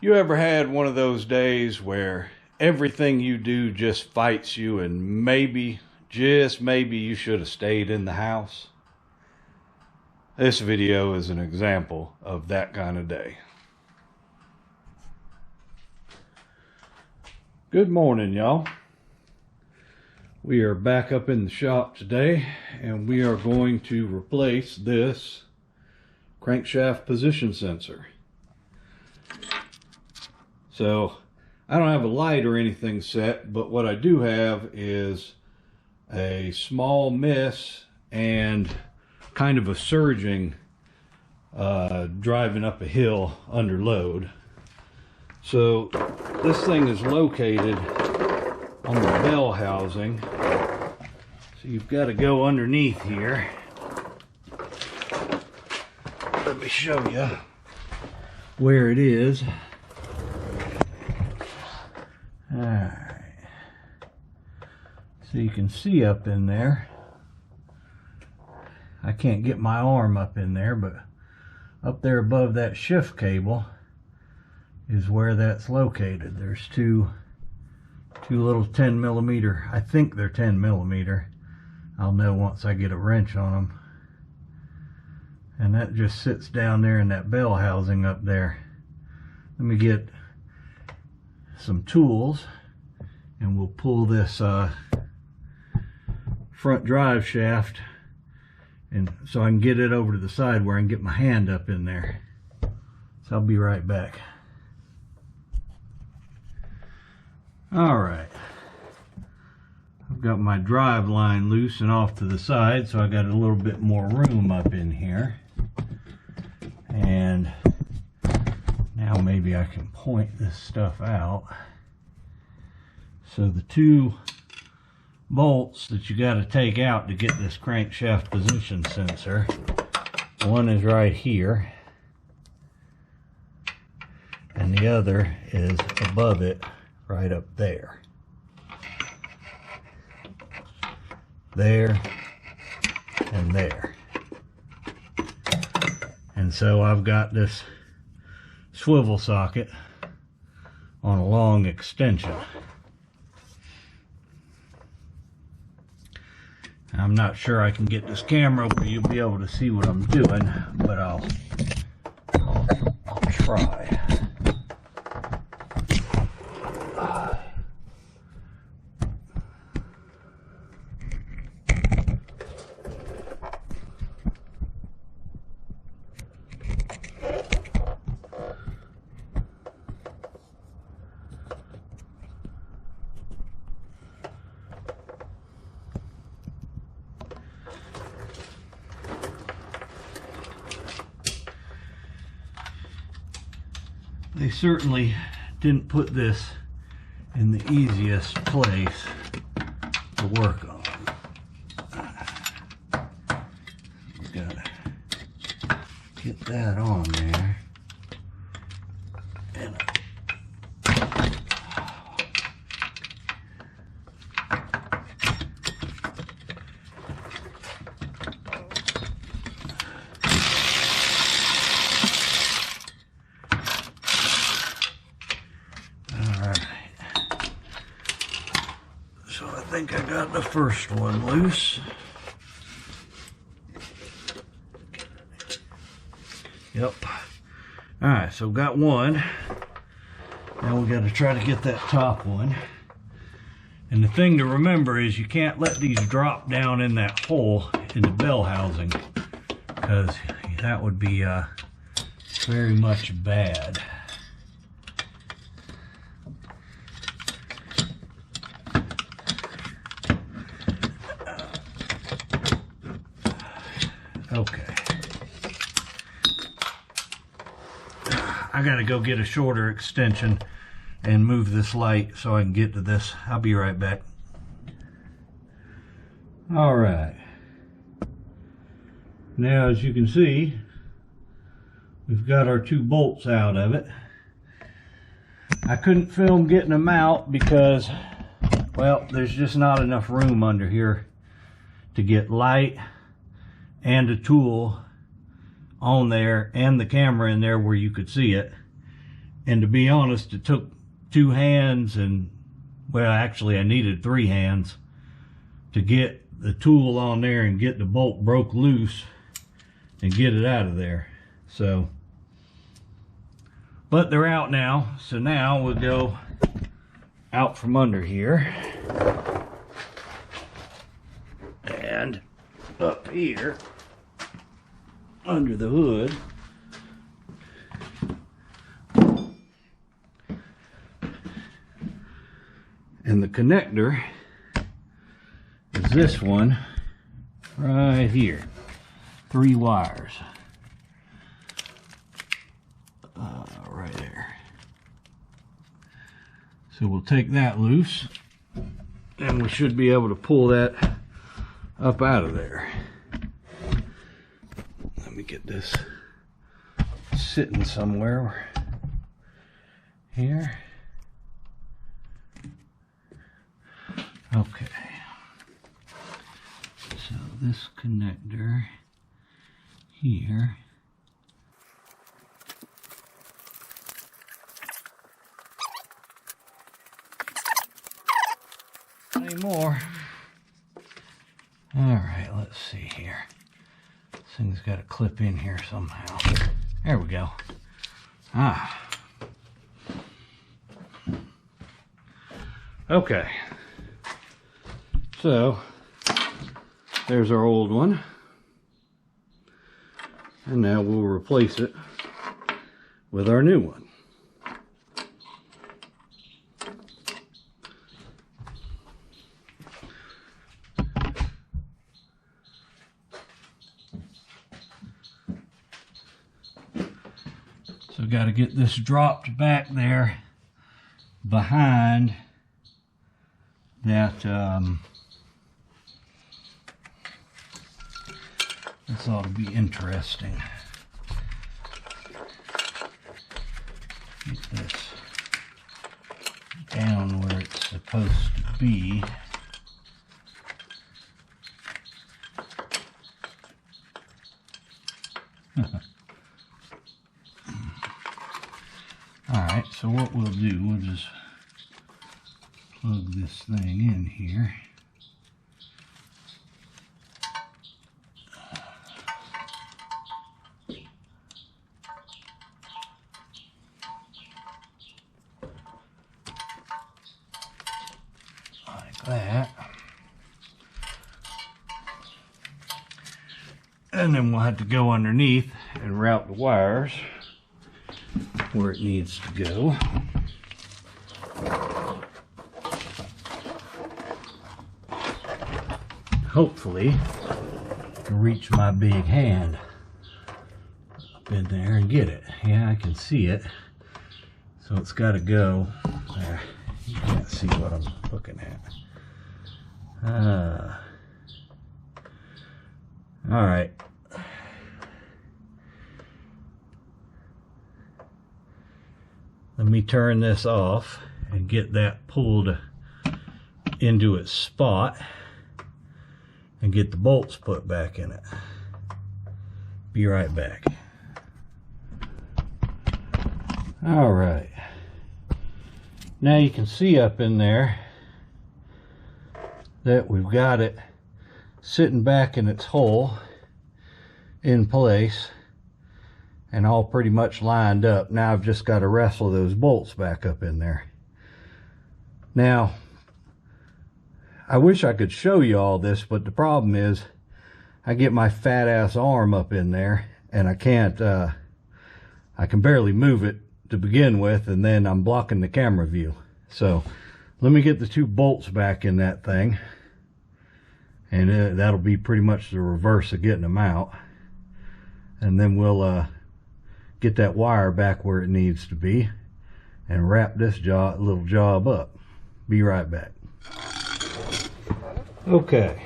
You ever had one of those days where everything you do just fights you and maybe, just maybe, you should have stayed in the house? This video is an example of that kind of day. Good morning, y'all. We are back up in the shop today and we are going to replace this crankshaft position sensor. So I don't have a light or anything set, but what I do have is a small miss and kind of a surging driving up a hill under load. So this thing is located on the bell housing. So you've got to go underneath here. Let me show you where it is. Alright, so you can see up in there. I can't get my arm up in there, but up there above that shift cable is where that's located. There's two little 10 millimeter, I think they're 10 millimeter. I'll know once I get a wrench on them. And that just sits down there in that bell housing up there. Let me get some tools and we'll pull this front drive shaft, and so I can get it over to the side where I can get my hand up in there. So I'll be right back. Alright, I've got my drive line loose and off to the side, so I got a little bit more room up in here. And now maybe I can point this stuff out. So the two bolts that you got to take out to get this crankshaft position sensor, one is right here and the other is above it right up there. There and there. And so I've got this swivel socket on a long extension. I'm not sure I can get this camera where you'll be able to see what I'm doing, but I'll try. They certainly didn't put this in the easiest place to work on. We gotta get that on there. And I think I got the first one loose. Yep. Alright, so got one. Now we got to try to get that top one. And the thing to remember is you can't let these drop down in that hole in the bell housing, because that would be very much bad. Okay. I gotta go get a shorter extension and move this light so I can get to this. I'll be right back. Alright. Now, as you can see, we've got our two bolts out of it. I couldn't film getting them out because, well, there's just not enough room under here to get light and a tool on there and the camera in there where you could see it. And to be honest, it took 2 hands, and well, actually I needed 3 hands to get the tool on there and get the bolt broke loose and get it out of there. So, but they're out now, so now we'll go out from under here and up here under the hood. And the connector is this one right here. 3 wires. Right there. So we'll take that loose and we should be able to pull that up out of there. Let me get this sitting somewhere here. Okay, so this connector here anymore. All right, let's see here. This thing's got to clip in here somehow. There we go. Okay. So, there's our old one. And now we'll replace it with our new one. So, got to get this dropped back there behind that this ought to be interesting. Get this down where it's supposed to be. Alright, so what we'll do, we'll just plug this thing in here. Like that. And then we'll have to go underneath and route the wires where it needs to go. Hopefully to reach my big hand up in there and get it. Yeah, I can see it. So it's got to go there. You can't see what I'm looking at. All right. Let me turn this off and get that pulled into its spot and get the bolts put back in it. Be right back. All right. Now you can see up in there that we've got it sitting back in its hole in place and all pretty much lined up. Now I've just got to wrestle those bolts back up in there. Now, I wish I could show you all this, but the problem is I get my fat ass arm up in there and I can't, I can barely move it to begin with, and then I'm blocking the camera view. So let me get the 2 bolts back in that thing, and that'll be pretty much the reverse of getting them out. And then we'll get that wire back where it needs to be and wrap this little job up. Be right back. Okay,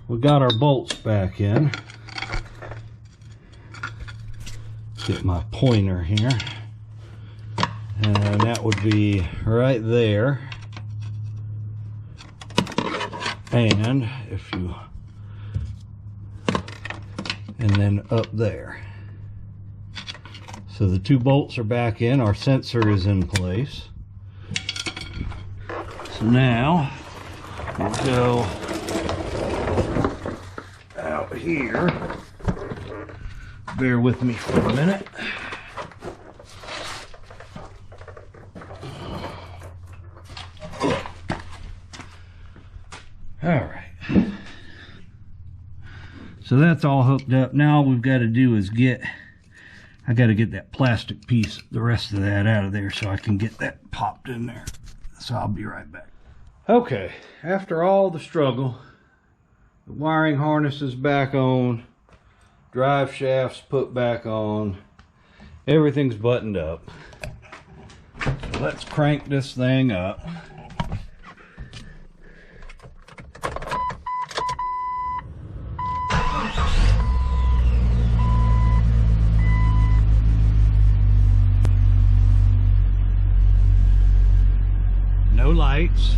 we got our bolts back in. Get my pointer here, and that would be right there. And and then up there. So the 2 bolts are back in, our sensor is in place. So now we'll go out here. Bear with me for a minute. All right. So that's all hooked up. Now all we've got to do is I got to get that plastic piece, the rest of that out of there so I can get that popped in there. So I'll be right back. Okay, after all the struggle, the wiring harness is back on, drive shafts put back on, everything's buttoned up. So let's crank this thing up. No lights.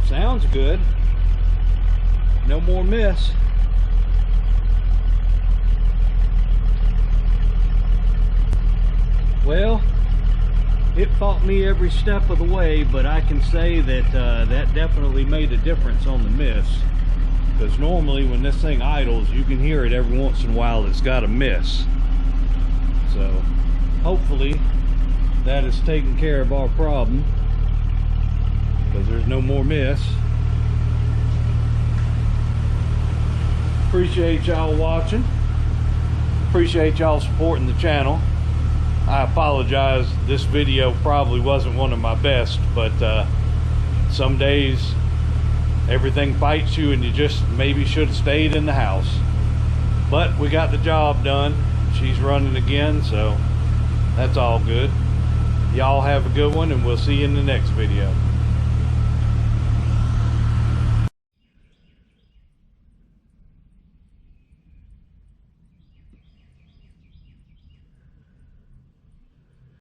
Sounds good. No more miss. Well, it fought me every step of the way, but I can say that that definitely made a difference on the miss. Because normally when this thing idles, you can hear it every once in a while. It's got a miss. So hopefully that has taken care of our problem, because there's no more miss. Appreciate y'all watching. Appreciate y'all supporting the channel. I apologize, this video probably wasn't one of my best, but some days everything fights you and you just maybe should have stayed in the house. But we got the job done. She's running again, so that's all good. Y'all have a good one, and we'll see you in the next video.